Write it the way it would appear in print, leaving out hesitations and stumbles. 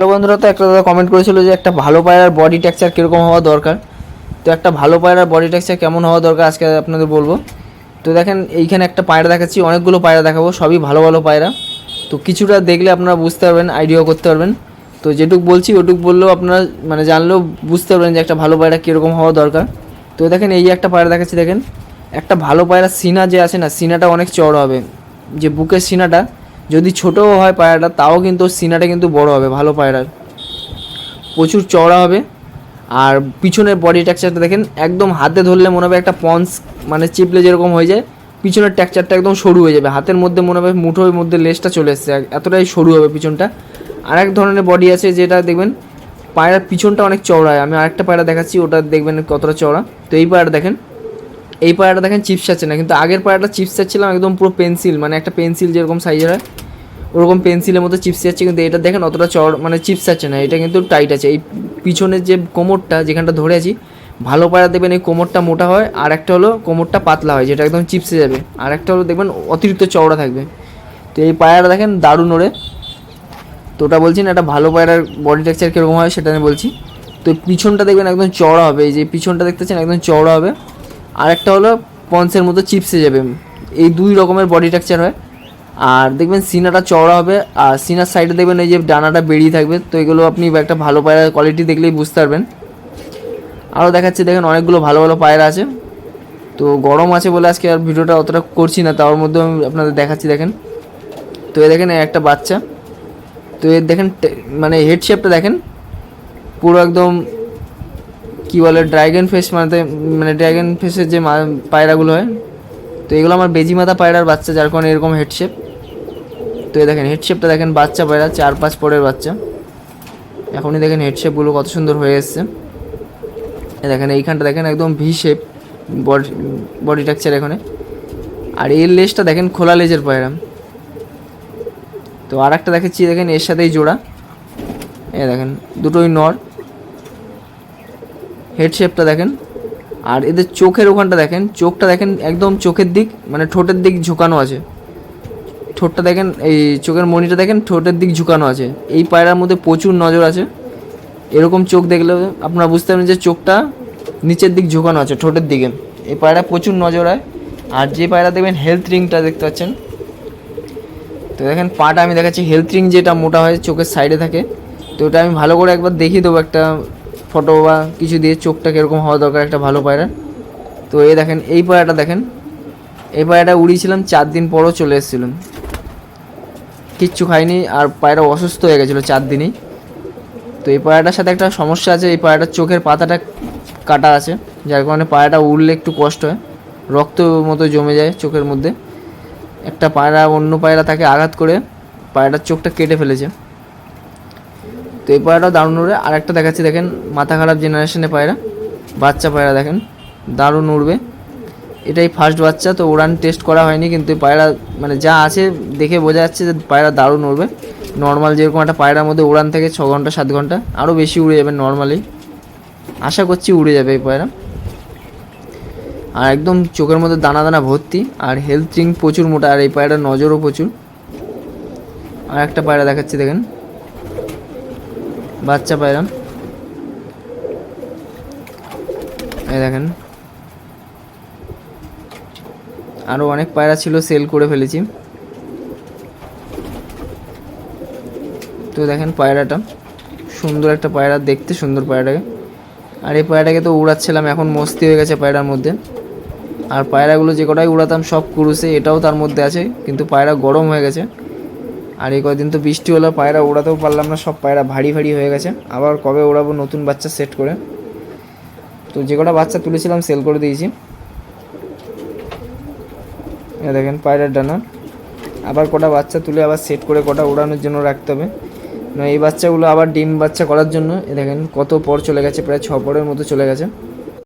তো বন্ধুরা, তো একটা দাদা কমেন্ট করেছিল যে একটা ভালো পায়রার বডি টেক্সচার কীরকম হওয়া দরকার। তো একটা ভালো পায়রার বডি টেক্সচার কেমন হওয়া দরকার আজকে আপনাদের বলবো। তো দেখেন এইখানে একটা পায়রা দেখাচ্ছি, অনেকগুলো পায়রা দেখাবো, সবই ভালো ভালো পায়রা। তো কিছুটা দেখলে আপনারা বুঝতে পারবেন, আইডিয়া করতে পারবেন। তো যেটুক বলছি ওটুক বললেও আপনারা মানে জানলেও বুঝতে পারবেন যে একটা ভালো পায়রা কীরকম হওয়া দরকার। তো দেখেন এই একটা পায়রা দেখাচ্ছি, দেখেন একটা ভালো পায়রা সিনা যে আছে না, সিনাটা অনেক চওড়া হবে। যে বুকের সিনাটা যদি ছোটও হয় পায়রাটা, তাও কিন্তু সিনাটা কিন্তু বড় হবে, ভালো পায়রার প্রচুর চওড়া হবে। আর পিছনের বডি টেক্সচারটা দেখেন, একদম হাতে ধরলে মনে হবে একটা পন্স মানে চিপলে যেরকম হয়ে যায়, পিছনের টেক্সচারটা একদম সরু হয়ে যাবে, হাতের মধ্যে মনে হবে মুঠোর মধ্যে লেজটা চলে এসছে, এতটাই সরু হবে পিছনটা। আর এক ধরনের বডি আছে যেটা দেখবেন পায়রার পিছনটা অনেক চওড়া হয়। আমি আরেকটা পায়রা দেখাচ্ছি, ওটা দেখবেন কতটা চওড়া। তো এই পায়রাটা দেখেন, এই পায়রাটা দেখেন চিপস আছে না, কিন্তু আগের পায়রাটা চিপস ছিলাম একদম পুরো পেন্সিল, মানে একটা পেন্সিল যেরকম সাইজের হয় ওরকম পেন্সিলের মতো চিপস যাচ্ছে। কিন্তু এটা দেখেন অতটা চড় মানে চিপস আছে না, এটা কিন্তু টাইট আছে। এই পিছনের যে কোমরটা যেখানটা ধরে আছি, ভালো পায়রা দেখবেন এই কোমরটা মোটা হয়, আর একটা হলো কোমরটা পাতলা হয়, যেটা একদম চিপসে যাবে। আর একটা হলো দেখবেন অতিরিক্ত চওড়া থাকবে। তো এই পায়রাটা দেখেন দারুণ ওড়ে। তো ওটা বলছি না, একটা ভালো পায়রার বডি টেক্সচার কীরকম হয় সেটা আমি বলছি। তো পিছনটা দেখবেন একদম চওড়া হবে, এই যে পিছনটা দেখতেছেন একদম চওড়া হবে। আর একটা হলো পন্সের মতো চিপসে যাবে। এই দুই রকমের বডি টেক্সচার হয়। আর দেখবেন সিনাটা চওড়া হবে, আর সিনার সাইডে দেখবেন এই যে ডানাটা বেরিয়ে থাকবে। তো এগুলো আপনি একটা ভালো পায়রার কোয়ালিটি দেখলেই বুঝতে পারবেন। আরও দেখাচ্ছি, দেখেন অনেকগুলো ভালো ভালো পায়রা আছে। তো গরম আছে বলে আজকে আর ভিডিওটা অতটা করছি না, তার মধ্যে আমি আপনাদের দেখাচ্ছি। দেখেন তো এ দেখেন একটা বাচ্চা, তো এর দেখেন মানে হেড শেপটা দেখেন পুরো একদম কী বলে ড্রাগন ফেস, মানে ড্রাগন ফেসের যে পায়রাগুলো হয়। তো এগুলো আমার বেজি মাথা পায়রার বাচ্চা, যার কারণে এরকম হেড শেপ। তো এই দেখেন হেডশেপটা দেখেন, বাচ্চা পায়রা 4-5 পরের বাচ্চা। এখনই দেখেন হেডশেপগুলো কত সুন্দর হয়ে এসছে। দেখেন এইখানটা দেখেন একদম ভি শেপ বডি টেক্সচার এখানে। আর এর লেজটা দেখেন খোলা লেজের পায়রা। তো আর একটা দেখাচ্ছি, দেখেন এর সাথেই জোড়া, এই দেখেন দুটোই নর। হেডশেপটা দেখেন, আর এদের চোখের ওখানটা দেখেন, চোখটা দেখেন একদম চোখের দিক মানে ঠোঁটের দিক ঝুঁকানো আছে। ঠোঁটটা দেখেন, এই চোখের মণিটা দেখেন ঠোঁটের দিক ঝুঁকানো আছে। এই পায়রার মধ্যে প্রচুর নজর আছে। এরকম চোখ দেখলে আপনারা বুঝতে পারবেন যে চোখটা নিচের দিক ঝুঁকানো আছে ঠোঁটের দিকে। এই পায়রা প্রচুর নজর হয়। আর যে পায়রা দেখবেন হেলথ রিংটা দেখতে পাচ্ছেন, তো দেখেন পাটা আমি দেখাচ্ছি, হেলথ রিং যেটা মোটা হয় চোখের সাইডে থাকে। তো ওটা আমি ভালো করে একবার দেখিয়ে দেবো একটা ফটো বা কিছু দিয়ে, চোখটা কীরকম হওয়া দরকার একটা ভালো পায়রা। তো এই দেখেন এই পায়রাটা দেখেন, এই পায়রাটা উড়িয়েছিলাম 4 দিন পরও চলে এসেছিলাম, কিচ্ছু খাইনি। আর পায়রা অসুস্থ হয়ে গেছিলো 4 দিনেই। তো এই পায়রাটার সাথে একটা সমস্যা আছে, এই পায়রাটার চোখের পাতাটা কাটা আছে, যার কারণে পায়রাটা উড়লে একটু কষ্ট হয়, রক্ত মতো জমে যায় চোখের মধ্যে। একটা পায়রা অন্য পায়রা তাকে আঘাত করে পায়রাটার চোখটা কেটে ফেলেছে। তো এই পায়রাটাও দারুণ উড়ে। আর একটা দেখাচ্ছি, দেখেন মাথা খারাপ জেনারেশনে পায়রা, বাচ্চা পায়রা দেখেন দারুণ উড়বে। এটাই ফার্স্ট বাচ্চা, তো উড়ান টেস্ট করা হয়নি, কিন্তু পায়রা মানে যা আছে দেখে বোঝা যাচ্ছে যে পায়রা দারুণ উড়বে। নর্মাল যেরকম একটা পায়রার মধ্যে উড়ান থেকে 6 ঘন্টা 7 ঘন্টা, আরও বেশি উড়ে যাবে নর্মালি, আশা করছি উড়ে যাবে এই পায়রা। আর একদম চোখের মধ্যে দানা দানা ভর্তি, আর হেলথ রিং প্রচুর মোটা, আর এই পায়রার নজরও প্রচুর। আর একটা পায়রা দেখাচ্ছি, দেখেন বাচ্চা পায়রা, এই দেখেন। আরও অনেক পায়রা ছিল, সেল করে ফেলেছি। তো দেখেন পায়রাটা সুন্দর একটা পায়রা, দেখতে সুন্দর পায়রাটাকে। আর এই পায়রাটাকে তো উড়াচ্ছিলাম, এখন মস্তি হয়ে গেছে পায়রার মধ্যে। আর পায়রাগুলো যে কটাই উড়াতাম সব কুরুসে, এটাও তার মধ্যে আছে, কিন্তু পায়রা গরম হয়ে গেছে। আর এই কদিন তো বৃষ্টি হলো, পায়রা উড়াতেও পারলাম না, সব পায়রা ভারী ভারী হয়ে গেছে। আবার কবে উড়াবো নতুন বাচ্চা সেট করে। তো যে কটা বাচ্চা তুলেছিলাম সেল করে দিয়েছি। দেখেন পায়রার ডানা, আবার কটা বাচ্চা তুলে আবার সেট করে কটা উড়ানোর জন্য রাখতে হবে। এই বাচ্চাগুলো আবার ডিম বাচ্চা করার জন্য, দেখেন কত পর চলে গেছে, প্রায় 6 পরের মতো চলে গেছে।